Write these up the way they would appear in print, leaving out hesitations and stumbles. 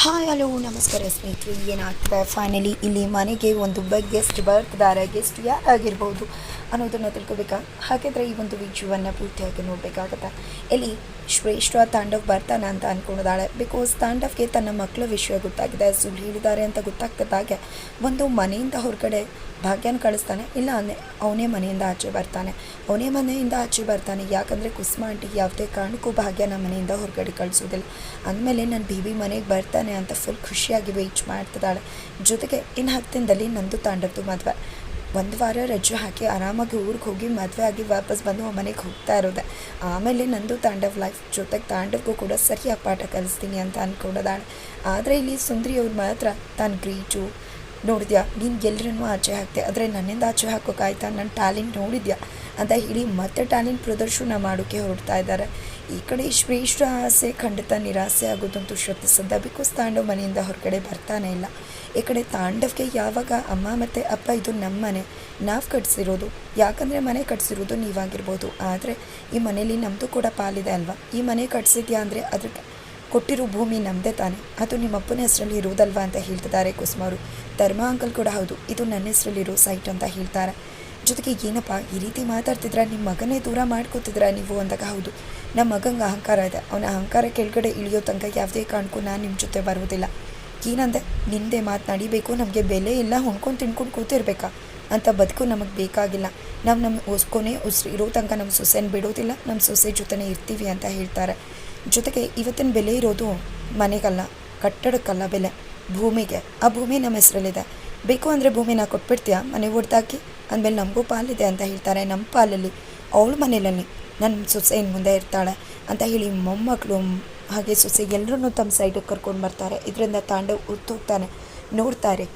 Hi hello ನಮಸ್ಕಾರ ಸ್ನೇಹಿತರೆ, ಏನಾಗ್ತದೆ ಫೈನಲಿ ಇಲ್ಲಿ ಮನೆಗೆ ಒಂದು ಗೆಸ್ಟ್ ಬರ್ತಿದ್ದಾರೆ. ಗೆಸ್ಟ್ ಯಾರಾಗಿರ್ಬೋದು ಅನ್ನೋದನ್ನು ತಿಳ್ಕೊಬೇಕಾ? ಹಾಗಿದ್ರೆ ಈ ಒಂದು ವಿಡಿಯೋವನ್ನು ಪೂರ್ತಿಯಾಗಿ ನೋಡಬೇಕಾಗತ್ತೆ. ಇಲ್ಲಿ ಶ್ರೇಷ್ಠ ತಾಂಡವ್ ಬರ್ತಾನೆ ಅಂತ ಅಂದ್ಕೊಂಡಿದ್ದಾಳೆ. ಬಿಕಾಸ್ ತಾಂಡವ್ಗೆ ತನ್ನ ಮಕ್ಕಳ ವಿಷಯ ಗೊತ್ತಾಗಿದೆ, ಸುಳ್ಳು ಹೇಳಿದ್ದಾರೆ ಅಂತ ಗೊತ್ತಾಗ್ತದಾಗೆ ಒಂದು ಮನೆಯಿಂದ ಹೊರಗಡೆ ಭಾಗ್ಯನ ಕಳಿಸ್ತಾನೆ. ಇಲ್ಲ ಅಂದರೆ ಅವನೇ ಮನೆಯಿಂದ ಆಚೆ ಬರ್ತಾನೆ. ಯಾಕಂದರೆ ಕುಸುಮ ಆಂಟಿ ಯಾವುದೇ ಕಾರಣಕ್ಕೂ ಭಾಗ್ಯನ ಮನೆಯಿಂದ ಹೊರಗಡೆ ಕಳಿಸೋದಿಲ್ಲ. ಅಂದಮೇಲೆ ನನ್ನ ಬೇಬಿ ಮನೆಗೆ ಬರ್ತಾನೆ ಅಂತ ಫುಲ್ ಖುಷಿಯಾಗಿ ವೆಯ್ಟ್ ಮಾಡ್ತಿದ್ದಾಳೆ. ಜೊತೆಗೆ ಇನ್ನು 10 ದಿನದಲ್ಲಿ ನಂದು ತಾಂಡವ್ದು ಮದುವೆ. 1 ವಾರ ರಜೆ ಹಾಕಿ ಆರಾಮಾಗಿ ಊರಿಗೆ ಹೋಗಿ ಮದುವೆ ಆಗಿ ವಾಪಸ್ ಬಂದು ಮನೆಗೆ ಹೋಗ್ತಾ ಇರೋದೆ. ಆಮೇಲೆ ನಂದು ತಾಂಡವ್ ಲೈಫ್, ಜೊತೆಗೆ ತಾಂಡವ್ಗೂ ಕೂಡ ಸರಿಯಾಗಿ ಪಾಠ ಕಲಿಸ್ತೀನಿ ಅಂತ ಅಂದ್ಕೊಂಡಿದ್ದಾಳೆ. ಆದರೆ ಇಲ್ಲಿ ಸುಂದ್ರಿಯವ್ರು ಮಾತ್ರ ತಾನು ಗ್ರೀಟು ನೋಡಿದ್ಯಾ, ನೀನು ಎಲ್ಲರನ್ನೂ ಆಚೆ ಹಾಕ್ತೆ, ಆದರೆ ನನ್ನಿಂದ ಆಚೆ ಹಾಕೋಕ್ಕಾಯ್ತಾ, ನನ್ನ ಟ್ಯಾಲೆಂಟ್ ನೋಡಿದ್ಯಾ ಅಂತ ಹೇಳಿ ಮತ್ತೆ ಟ್ಯಾಲೆಂಟ್ ಪ್ರದರ್ಶನ ಮಾಡೋಕ್ಕೆ ಹೊರಡ್ತಾ ಇದ್ದಾರೆ. ಈ ಕಡೆ ಶ್ರೇಷ್ಠ ಆಸೆ ಖಂಡಿತ ನಿರಾಸೆ ಆಗೋದಂತೂ ಶ್ರದ್ಧಿಸಿದ್ದ. ಬಿಕಾಸ್ ತಾಂಡವ್ ಮನೆಯಿಂದ ಹೊರಗಡೆ ಬರ್ತಾನೆ ಇಲ್ಲ. ಈ ಕಡೆ ತಾಂಡವ್ಗೆ ಯಾವಾಗ ಅಮ್ಮ ಮತ್ತು ಅಪ್ಪ ಇದು ನಮ್ಮ ಮನೆ, ನಾವು ಕಟ್ಸಿರೋದು, ಯಾಕಂದರೆ ಮನೆ ಕಟ್ಸಿರೋದು ನೀವಾಗಿರ್ಬೋದು, ಆದರೆ ಈ ಮನೇಲಿ ನಮ್ಮದು ಕೂಡ ಪಾಲಿದೆ ಅಲ್ವಾ, ಈ ಮನೆ ಕಟ್ಸಿದ್ಯಾ ಅಂದರೆ ಅದಕ್ಕೆ ಕೊಟ್ಟಿರೋ ಭೂಮಿ ನಮ್ಮದೇ ತಾನೆ, ಅದು ನಿಮ್ಮ ಅಪ್ಪನ ಹೆಸರಲ್ಲಿ ಇರೋದಲ್ವಾ ಅಂತ ಹೇಳ್ತಿದ್ದಾರೆ ಕುಸುಮವರು. ಧರ್ಮ ಅಂಕಲ್ ಕೂಡ ಹೌದು, ಇದು ನನ್ನ ಹೆಸರಲ್ಲಿರೋ ಸೈಟ್ ಅಂತ ಹೇಳ್ತಾರೆ. ಜೊತೆಗೆ ಏನಪ್ಪ ಈ ರೀತಿ ಮಾತಾಡ್ತಿದ್ರ, ನಿಮ್ಮ ಮಗನೇ ದೂರ ಮಾಡ್ಕೋತಿದ್ರ ನೀವು ಅಂದಾಗ, ಹೌದು ನಮ್ಮ ಮಗಂಗೆ ಅಹಂಕಾರ ಇದೆ, ಅವನ ಅಹಂಕಾರ ಕೆಳಗಡೆ ಇಳಿಯೋ ತನಕ ಯಾವುದೇ ಕಾರಣಕ್ಕೂ ನಾನು ನಿಮ್ಮ ಜೊತೆ ಬರೋದಿಲ್ಲ. ಏನಂದೆ, ನಿಂದೆ ಮಾತು ನಡಿಬೇಕು, ನಮಗೆ ಬೆಲೆ ಇಲ್ಲ, ಹೊಣ್ಕೊಂಡು ತಿನ್ಕೊಂಡು ಕೂತಿರ್ಬೇಕಾ ಅಂತ ಬದುಕು ನಮಗೆ ಬೇಕಾಗಿಲ್ಲ. ನಮ್ಮ ಉಸಿರು ಇರೋ ತನಕ ನಮ್ಮ ಸೊಸೆನ ಬಿಡೋದಿಲ್ಲ, ನಮ್ಮ ಸೊಸೆ ಜೊತೆನೇ ಇರ್ತೀವಿ ಅಂತ ಹೇಳ್ತಾರೆ. ಜೊತೆಗೆ ಇವತ್ತಿನ ಬೆಲೆ ಇರೋದು ಮನೆಗಲ್ಲ, ಕಟ್ಟಡಕ್ಕಲ್ಲ ಬೆಲೆ, ಭೂಮಿಗೆ. ಆ ಭೂಮಿ ನಮ್ಮ ಹೆಸರಲ್ಲಿದೆ, ಬೇಕು ಅಂದರೆ ಭೂಮಿನ ಕೊಟ್ಬಿಡ್ತೀಯಾ ಮನೆ ಹೊಡೆದಾಕಿ, ಅಂದಮೇಲೆ ನಮಗೂ ಪಾಲಿದೆ ಅಂತ ಹೇಳ್ತಾರೆ. ನಮ್ಮ ಪಾಲಲ್ಲಿ ಅವಳ ಮನೇಲಿ ನನ್ನ ಸೊಸೆ ಇನ್ನು ಮುಂದೆ ಇರ್ತಾಳೆ ಅಂತ ಹೇಳಿ ಮೊಮ್ಮಕ್ಕಳು ಹಾಗೆ ಸೊಸೆ ಎಲ್ಲರೂ ತಮ್ಮ ಸೈಡಿಗೆ ಕರ್ಕೊಂಡು ಬರ್ತಾರೆ. ಇದರಿಂದ ತಾಂಡವ್ ಹೋಗ್ತಾನೆ. ನೋಡ್ತಾರೆ,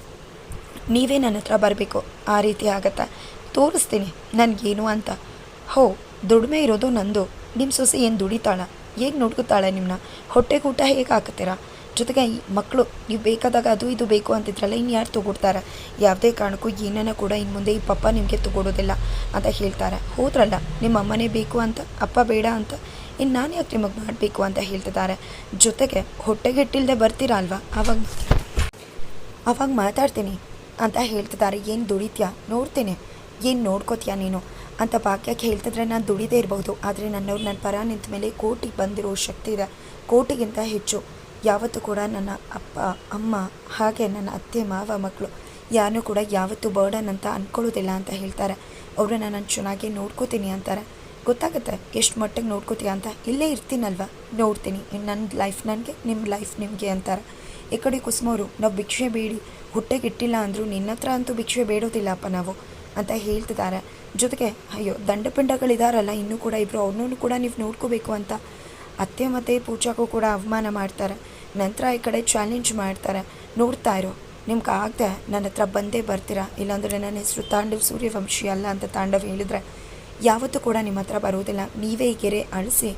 ನೀವೇ ನನ್ನ ಹತ್ರ ಬರಬೇಕು, ಆ ರೀತಿ ಆಗತ್ತೆ, ತೋರಿಸ್ತೀನಿ ನನಗೇನು ಅಂತ. ದುಡಿಮೆ ಇರೋದು ನಂದು, ನಿಮ್ಮ ಸೊಸೆ ಏನು ದುಡಿತಾಳ, ಹೇಗೆ ನೋಡ್ಕೊತಾಳೆ ನಿಮ್ಮನ್ನ, ಹೊಟ್ಟೆಗೆ ಊಟ ಹೇಗೆ ಹಾಕತ್ತೀರಾ, ಜೊತೆಗೆ ಈ ಮಕ್ಕಳು ನೀವು ಬೇಕಾದಾಗ ಅದು ಇದು ಬೇಕು ಅಂತಿದ್ರಲ್ಲ, ಇನ್ನು ಯಾರು ತೊಗೊಡ್ತಾರೆ, ಯಾವುದೇ ಕಾರಣಕ್ಕೂ ಏನನ್ನ ಕೂಡ ಇನ್ನು ಮುಂದೆ ಈ ಪಪ್ಪ ನಿಮಗೆ ತೊಗೊಡೋದಿಲ್ಲ ಅಂತ ಹೇಳ್ತಾರೆ. ಹೋದ್ರಲ್ಲ ನಿಮ್ಮ ಅಮ್ಮನೇ ಬೇಕು ಅಂತ, ಅಪ್ಪ ಬೇಡ ಅಂತ, ಇನ್ನು ನಾನು ಯಾಕೆ ನಿಮಗೆ ಮಾಡಬೇಕು ಅಂತ ಹೇಳ್ತಿದ್ದಾರೆ. ಜೊತೆಗೆ ಹೊಟ್ಟೆಗೆ ಇಟ್ಟಿಲ್ಲದೆ ಬರ್ತೀರಾ ಅಲ್ವಾ, ಅವಾಗ ಮಾತಾಡ್ತೀನಿ ಅಂತ ಹೇಳ್ತಿದ್ದಾರೆ. ಏನು ದುಡಿತೀಯಾ ನೋಡ್ತೀನಿ, ಏನು ನೋಡ್ಕೋತೀಯಾ ನೀನು ಅಂತ ಭಾಗ್ಯಕ್ಕೆ ಹೇಳ್ತಿದ್ರೆ, ನಾನು ದುಡಿದೇ ಇರ್ಬೋದು, ಆದರೆ ನನ್ನವ್ರು ನನ್ನ ಪರ ನಿಂತ ಮೇಲೆ ಕೋಟಿಗೆ ಬಂದಿರೋ ಶಕ್ತಿ ಇದೆ, ಕೋಟಿಗಿಂತ ಹೆಚ್ಚು. ಯಾವತ್ತೂ ಕೂಡ ನನ್ನ ಅಪ್ಪ ಅಮ್ಮ ಹಾಗೆ ನನ್ನ ಅತ್ತೆ ಮಾವ ಮಕ್ಕಳು ಯಾರೂ ಕೂಡ ಯಾವತ್ತೂ ಬರ್ಡನ್ ಅಂತ ಅಂದ್ಕೊಳ್ಳೋದಿಲ್ಲ ಅಂತ ಹೇಳ್ತಾರೆ. ಅವ್ರನ್ನ ನಾನು ಚೆನ್ನಾಗಿ ನೋಡ್ಕೋತೀನಿ ಅಂತಾರೆ. ಗೊತ್ತಾಗುತ್ತೆ ಎಷ್ಟು ಮಟ್ಟಿಗೆ ನೋಡ್ಕೋತೀಯ ಅಂತ. ಇಲ್ಲೇ ಇರ್ತೀನಲ್ವ, ನೋಡ್ತೀನಿ, ನನ್ನ ಲೈಫ್ ನನಗೆ, ನಿಮ್ಮ ಲೈಫ್ ನಿಮಗೆ ಅಂತಾರೆ. ಈ ಕಡೆ ಕುಸುಮವರು, ನಾವು ಭಿಕ್ಷೆ ಬೇಡಿ ಹೊಟ್ಟೆಗೆ ಇಟ್ಟಿಲ್ಲ ಅಂದರೂ ನಿನ್ನ ಹತ್ರ ಅಂತೂ ಭಿಕ್ಷೆ ಬೇಡೋದಿಲ್ಲಪ್ಪ ನಾವು ಅಂತ ಹೇಳ್ತಿದ್ದಾರೆ. ಜೊತೆಗೆ ಅಯ್ಯೋ ದಂಡಪಿಂಡಗಳಿದಾರಲ್ಲ ಇನ್ನೂ ಕೂಡ ಇಬ್ಬರು, ಅವ್ರನ್ನೂ ಕೂಡ ನೀವು ನೋಡ್ಕೋಬೇಕು ಅಂತ ಅತ್ತೆ ಮತ್ತು ಪೂಜಾಗೂ ಕೂಡ ಅವಮಾನ ಮಾಡ್ತಾರೆ. ನಂತರ ಈ ಕಡೆ ಚಾಲೆಂಜ್ ಮಾಡ್ತಾರೆ, ನೋಡ್ತಾ ಇರೋ, ನಿಮ್ಗೆ ಆಗದೆ ನನ್ನ ಹತ್ರ ಬಂದೇ ಬರ್ತೀರಾ, ಇಲ್ಲಾಂದರೆ ನನ್ನ ಹೆಸರು ತಾಂಡವ್ ಸೂರ್ಯವಂಶಿ ಅಲ್ಲ ಅಂತ ತಾಂಡವ್ ಹೇಳಿದರೆ ಯಾವತ್ತೂ ಕೂಡ ನಿಮ್ಮ ಹತ್ರ ಬರೋದಿಲ್ಲ. ನೀವೇ ಈ ಗೆರೆ ಅಳಿಸಿ,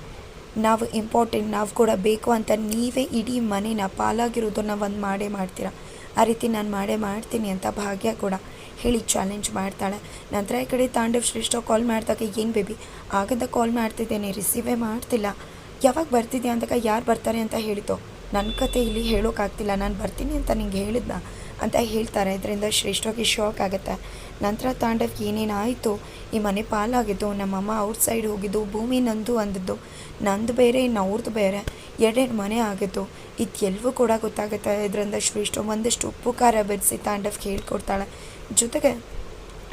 ನಾವು ಇಂಪಾರ್ಟೆಂಟ್, ನಾವು ಕೂಡ ಬೇಕು ಅಂತ ನೀವೇ ಇಡೀ ಮನೇನ ಪಾಲಾಗಿರೋದನ್ನು ಒಂದು ಮಾಡೇ ಮಾಡ್ತೀರಾ, ಆ ರೀತಿ ನಾನು ಮಾಡೇ ಮಾಡ್ತೀನಿ ಅಂತ ಭಾಗ್ಯ ಕೂಡ ಹೇಳಿ ಚಾಲೆಂಜ್ ಮಾಡ್ತಾಳೆ. ನಂತರ ಈ ಕಡೆ ತಾಂಡವ್ ಶ್ರೇಷ್ಠ ಕಾಲ್ ಮಾಡಿದಾಗ, ಏನು ಬೇಬಿ ಆಗಂತ ಕಾಲ್ ಮಾಡ್ತಿದ್ದೇನೆ, ರಿಸೀವೇ ಮಾಡ್ತಿಲ್ಲ, ಯಾವಾಗ ಬರ್ತಿದ್ಯಾ ಅಂದಾಗ, ಯಾರು ಬರ್ತಾರೆ ಅಂತ ಹೇಳಿತು, ನನ್ನ ಕತೆ ಇಲ್ಲಿ ಹೇಳೋಕ್ಕಾಗ್ತಿಲ್ಲ, ನಾನು ಬರ್ತೀನಿ ಅಂತ ನಿಂಗೆ ಹೇಳಿದ್ನ ಅಂತ ಹೇಳ್ತಾರೆ. ಇದರಿಂದ ಶ್ರೇಷ್ಠವಾಗಿ ಶಾಕ್ ಆಗುತ್ತೆ. ನಂತರ ತಾಂಡವ್ ಏನೇನಾಯಿತು, ಈ ಮನೆ ಪಾಲಾಗಿದ್ದು, ನಮ್ಮಮ್ಮ ಔಟ್ ಸೈಡ್ ಹೋಗಿದ್ದು, ಭೂಮಿ ನಂದು ಅಂದಿದ್ದು, ನಂದು ಬೇರೆ ಇನ್ನು ಅವ್ರದ್ದು ಬೇರೆ, ಎರಡೆರಡು ಮನೆ ಆಗಿದ್ದು, ಇದೆಲ್ಲವೂ ಕೂಡ ಗೊತ್ತಾಗುತ್ತೆ. ಇದರಿಂದ ಶ್ರೇಷ್ಠ ಒಂದಷ್ಟು ಉಪ್ಪು ಖಾರ ಬೆರೆಸಿ ತಾಂಡವ್ಗೆ ಹೇಳ್ಕೊಡ್ತಾಳೆ. ಜೊತೆಗೆ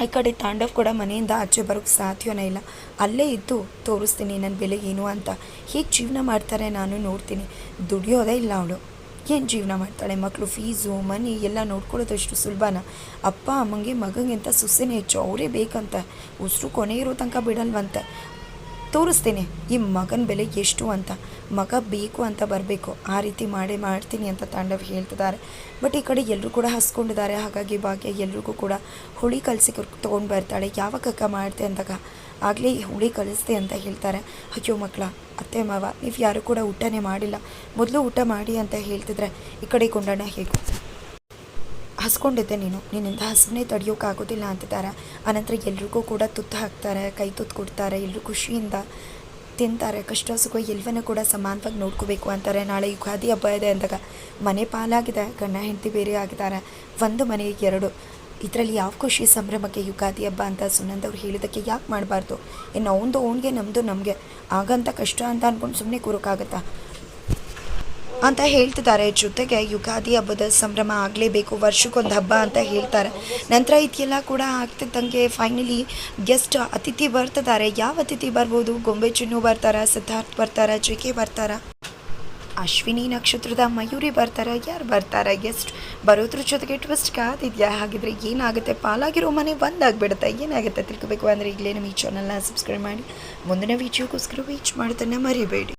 ಈ ಕಡೆ ತಾಂಡವ್ ಕೂಡ ಮನೆಯಿಂದ ಆಚೆ ಬರೋಕ್ಕೆ ಸಾಧ್ಯವೇ ಇಲ್ಲ, ಅಲ್ಲೇ ಇದ್ದು ತೋರಿಸ್ತೀನಿ ನನ್ನ ಬೆಲೆ ಏನು ಅಂತ, ಹೇಗೆ ಜೀವನ ಮಾಡ್ತಾರೆ ನಾನು ನೋಡ್ತೀನಿ. ದುಡಿಯೋದೇ ಇಲ್ಲ ಅವಳು, ಏನು ಜೀವನ ಮಾಡ್ತಾಳೆ, ಮಕ್ಕಳು ಫೀಸು ಮನಿ ಎಲ್ಲ ನೋಡ್ಕೊಳ್ಳೋದಷ್ಟು ಸುಲಭನ, ಅಪ್ಪ ಅಮ್ಮಂಗೆ ಮಗಂಗಿಂತ ಸೊಸೆನೇ ಹೆಚ್ಚು, ಅವರೇ ಬೇಕಂತ, ಉಸಿರು ಕೊನೆ ಇರೋ ತನಕ ಬಿಡಲ್ವಂತೆ. ತೋರಿಸ್ತೀನಿ ಈ ಮಗನ ಬೆಲೆ ಎಷ್ಟು ಅಂತ, ಮಗ ಬೇಕು ಅಂತ ಬರಬೇಕು, ಆ ರೀತಿ ಮಾಡ್ತೀನಿ ಅಂತ ತಾಂಡವ್ ಹೇಳ್ತಿದ್ದಾರೆ. ಬಟ್ ಈ ಕಡೆ ಎಲ್ಲರೂ ಕೂಡ ಹಸ್ಕೊಂಡಿದ್ದಾರೆ. ಹಾಗಾಗಿ ಭಾಗ್ಯ ಎಲ್ರಿಗೂ ಕೂಡ ಹುಳಿ ಕಲಸಿ ತೊಗೊಂಡು ಬರ್ತಾಳೆ. ಯಾವಾಗ ಅಕ್ಕ ಮಾಡ್ತೆ ಅಂದಾಗ, ಆಗಲೇ ಹುಳಿ ಕಲಿಸ್ತೆ ಅಂತ ಹೇಳ್ತಾರೆ. ಅಯ್ಯೋ ಮಕ್ಕಳ, ಅತ್ತೆ ಮಾವ ನೀವು ಯಾರು ಕೂಡ ಊಟನೇ ಮಾಡಿಲ್ಲ, ಮೊದಲು ಊಟ ಮಾಡಿ ಅಂತ ಹೇಳ್ತಿದ್ರೆ, ಈ ಕಡೆ ಕೊಂಡಣ್ಣ ಹೇಗೂ ಹಸ್ಕೊಂಡಿದ್ದೆ, ನಿನ್ನಿಂದ ಹಸನೇ ತಡೆಯೋಕ್ಕಾಗೋದಿಲ್ಲ ಅಂತಿದ್ದಾರೆ. ಆನಂತರ ಎಲ್ರಿಗೂ ಕೂಡ ತುತ್ತು ಹಾಕ್ತಾರೆ, ಕೈ ತುತ್ತು ಕೊಡ್ತಾರೆ, ಎಲ್ಲರೂ ಖುಷಿಯಿಂದ ತಿಂತಾರೆ, ಕಷ್ಟ ಸುಖ ಎಲ್ಲವನ್ನೂ ಕೂಡ ಸಮಾನವಾಗಿ ನೋಡ್ಕೋಬೇಕು ಅಂತಾರೆ. ನಾಳೆ ಯುಗಾದಿ ಹಬ್ಬ ಇದೆ ಅಂದಾಗ ಮನೆ ಪಾಲಾಗಿದೆ, ಗಂಡ ಹೆಂಡತಿ ಬೇರೆ ಆಗಿದ್ದಾರೆ, ಒಂದು ಮನೆ ಎರಡು, ಇದರಲ್ಲಿ ಯಾವ ಖುಷಿ ಸಂಭ್ರಮಕ್ಕೆ ಯುಗಾದಿ ಹಬ್ಬ ಅಂತ ಸುನಂದವ್ರು ಹೇಳಿದ್ದಕ್ಕೆ ಯಾಕೆ ಮಾಡಬಾರ್ದು? ಇನ್ನು ಅವನದು ಓಣ್ಗೆ ನಮ್ಮದು ನಮಗೆ ಆಗಂತ ಕಷ್ಟ ಅಂತ ಅಂದ್ಕೊಂಡು ಸುಮ್ಮನೆ ಕೂರೋಕ್ಕಾಗತ್ತಾ ಅಂತ ಹೇಳ್ತಿದ್ದಾರೆ. ಜೊತೆಗೆ ಯುಗಾದಿ ಹಬ್ಬದ ಸಂಭ್ರಮ ಆಗಲೇಬೇಕು, ವರ್ಷಕ್ಕೊಂದು ಹಬ್ಬ ಅಂತ ಹೇಳ್ತಾರೆ. ನಂತರ ಇದೆಲ್ಲ ಕೂಡ ಆಗ್ತಿದ್ದಂಗೆ ಫೈನಲಿ ಗೆಸ್ಟ್ ಅತಿಥಿ ಬರ್ತಿದ್ದಾರೆ. ಯಾವ ಅತಿಥಿ ಬರ್ಬೋದು? ಗೊಂಬೆ ಚಿನ್ನು ಬರ್ತಾರಾ, ಸಿದ್ಧಾರ್ಥ್ ಬರ್ತಾರಾ, JK ಬರ್ತಾರಾ, ಅಶ್ವಿನಿ ನಕ್ಷತ್ರದ ಮಯೂರಿ ಬರ್ತಾರೆ, ಯಾರು ಬರ್ತಾರೆ? ಗೆಸ್ಟ್ ಬರೋದ್ರ ಜೊತೆಗೆ ಟ್ವಿಸ್ಟ್ ಕಾದಿದೆಯಾ? ಹಾಗಿದ್ರೆ ಏನಾಗುತ್ತೆ? ಪಾಲಾಗಿರೋ ಮನೆ ಒಂದಾಗ್ಬಿಡುತ್ತೆ, ಏನಾಗುತ್ತೆ ತಿಳ್ಕೋಬೇಕು ಅಂದರೆ ಈಗಲೇ ನಮ್ಮ ಈ ಚಾನಲ್ನ ಸಬ್ಸ್ಕ್ರೈಬ್ ಮಾಡಿ ಮುಂದಿನ ವಿಡಿಯೋಗೋಸ್ಕರ ವೇಟ್ ಮಾಡೋದನ್ನು ಮರಿಬೇಡಿ.